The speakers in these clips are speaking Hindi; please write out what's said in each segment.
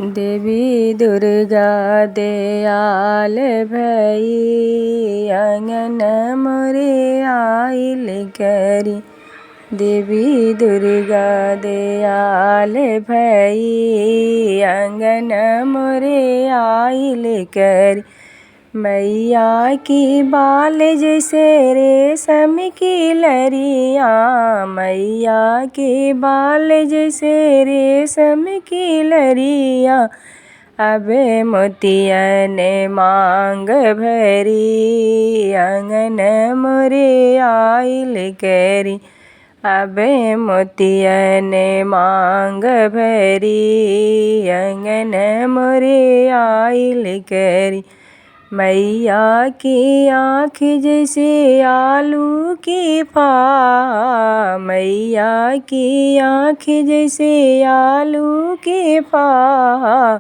देवी दुर्गा दयाल भई अंगन मोरे आइल करी। देवी दुर्गा दयाल भई अंगन मोरे आइल करी। मैया की बाल जैसे रेशम की लरिया, मैया के बाल जैसे रेशम की लरिया। अबे मोतियन मांग भरी अंगन मोरे आइल करी। अबे मोतियन मांग भरी अंगन मोरे आइल करी। मैया की आँख जैसे आलू की फा, मैया की आँख जैसे आलू की फा।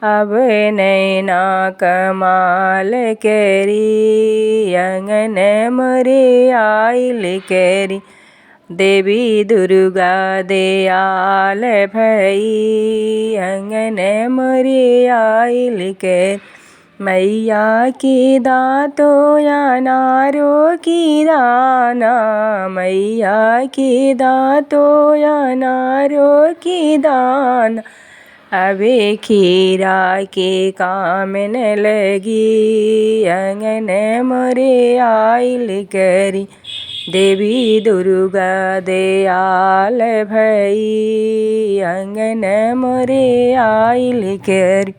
अब नैना कमाल करी अंगन मोरे आइल करी। देवी दुर्गा दयाल भई अंगन मोरे आइल करी। मैया की दाँतों अनारों की दाना, मैया की दाँतों अनारों की दाना। अबे खीरा के काम न लगी अंगन मोरे आइल करी। देवी दुर्गा दयाल भई अंगन मोरे आइल करी।